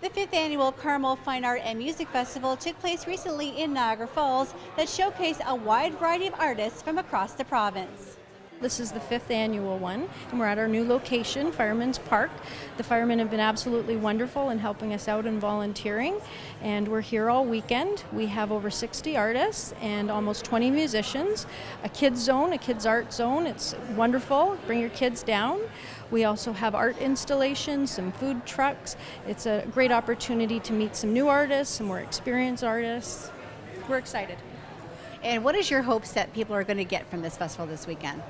The fifth annual Carmel Fine Art and Music Festival took place recently in Niagara Falls that showcased a wide variety of artists from across the province. This is the fifth annual one, and we're at our new location, Firemen's Park. The firemen have been absolutely wonderful in helping us out and volunteering, and we're here all weekend. We have over 60 artists and almost 20 musicians, a kids zone, a kids art zone. It's wonderful. Bring your kids down. We also have art installations, some food trucks. It's a great opportunity to meet some new artists, some more experienced artists. We're excited. And what is your hopes that people are going to get from this festival this weekend?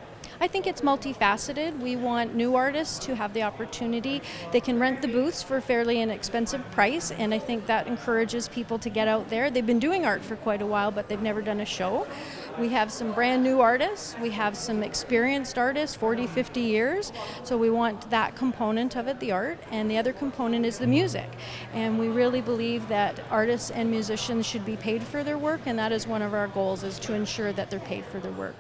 I think it's multifaceted. We want new artists to have the opportunity. They can rent the booths for a fairly inexpensive price, and I think that encourages people to get out there. They've been doing art for quite a while, but they've never done a show. We have some brand new artists. We have some experienced artists, 40, 50 years. So we want that component of it, the art, and the other component is the music. And we really believe that artists and musicians should be paid for their work, and that is one of our goals, is to ensure that they're paid for their work.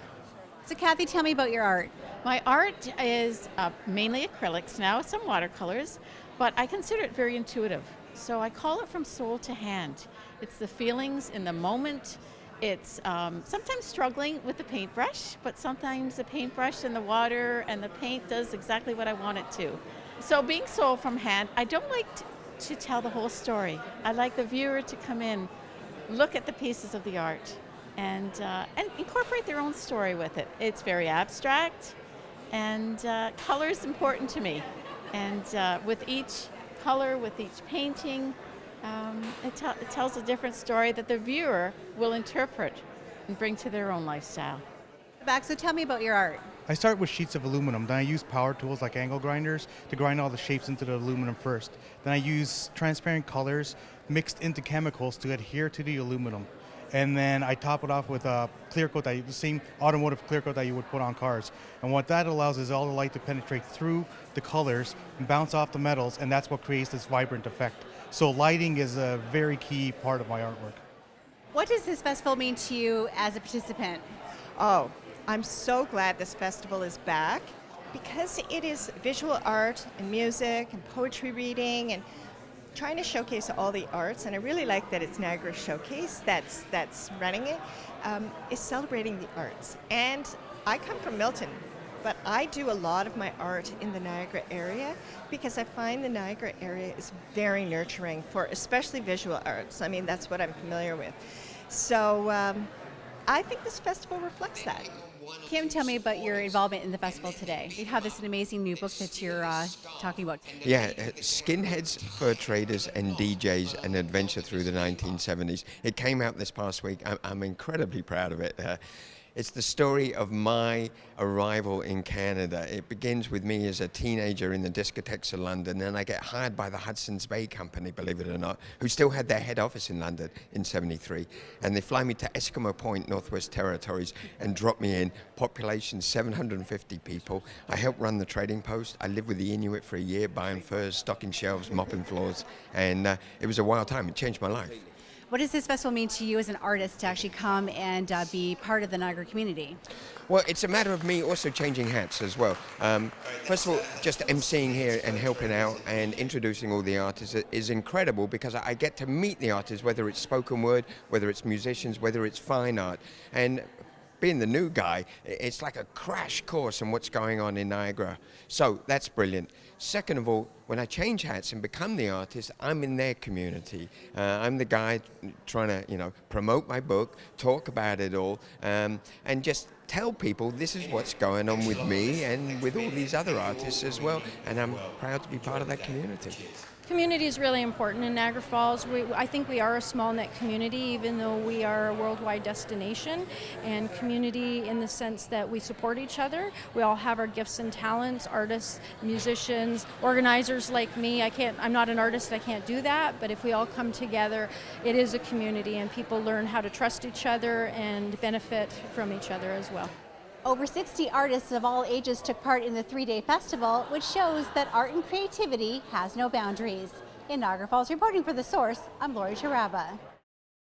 So Cathy, tell me about your art. My art is mainly acrylics now, some watercolors, but I consider it very intuitive. So I call it from soul to hand. It's the feelings in the moment. It's sometimes struggling with the paintbrush, but sometimes the paintbrush and the water and the paint does exactly what I want it to. So being soul from hand, I don't like to tell the whole story. I like the viewer to come in, look at the pieces of the art, and incorporate their own story with it. It's very abstract, and color is important to me. And with each color, with each painting, it tells a different story that the viewer will interpret and bring to their own lifestyle. So tell me about your art. I start with sheets of aluminum, then I use power tools like angle grinders to grind all the shapes into the aluminum first. Then I use transparent colors mixed into chemicals to adhere to the aluminum. And then I top it off with a clear coat, the same automotive clear coat that you would put on cars. And what that allows is all the light to penetrate through the colors and bounce off the metals, and that's what creates this vibrant effect. So lighting is a very key part of my artwork. What does this festival mean to you as a participant? Oh, I'm so glad this festival is back because it is visual art and music and poetry reading and trying to showcase all the arts, and I really like that it's Niagara Showcase that's running it, is celebrating the arts. And I come from Milton, but I do a lot of my art in the Niagara area because I find the Niagara area is very nurturing for especially visual arts. I mean, that's what I'm familiar with. So I think this festival reflects that. Kim, tell me about your involvement in the festival today. You have this amazing new book that you're talking about. Yeah, Skinheads, Fur Traders and DJs, An Adventure Through the 1970s. It came out this past week. I'm incredibly proud of it. It's the story of my arrival in Canada. It begins with me as a teenager in the discotheques of London, and I get hired by the Hudson's Bay Company, believe it or not, who still had their head office in London in '73. And they fly me to Eskimo Point, Northwest Territories, and drop me in. Population 750 people. I help run the trading post. I lived with the Inuit for a year, buying furs, stocking shelves, mopping floors, and it was a wild time. It changed my life. What does this festival mean to you as an artist to actually come and be part of the Niagara community? Well, it's a matter of me also changing hats as well. First of all, just emceeing here and helping out and introducing all the artists is incredible because I get to meet the artists, whether it's spoken word, whether it's musicians, whether it's fine art. And being the new guy, it's like a crash course on what's going on in Niagara. So that's brilliant. Second of all, when I change hats and become the artist, I'm in their community. I'm the guy trying to, promote my book, talk about it all, and just tell people this is what's going on with me and with all these other artists as well. And I'm proud to be part of that community. Community is really important in Niagara Falls. I think we are a small knit community, even though we are a worldwide destination, and community in the sense that we support each other. We all have our gifts and talents, artists, musicians, organizers like me. I'm not an artist, I can't do that, but if we all come together, it is a community and people learn how to trust each other and benefit from each other as well. Over 60 artists of all ages took part in the 3-day festival, which shows that art and creativity has no boundaries. In Niagara Falls, reporting for The Source, I'm Lori Taraba.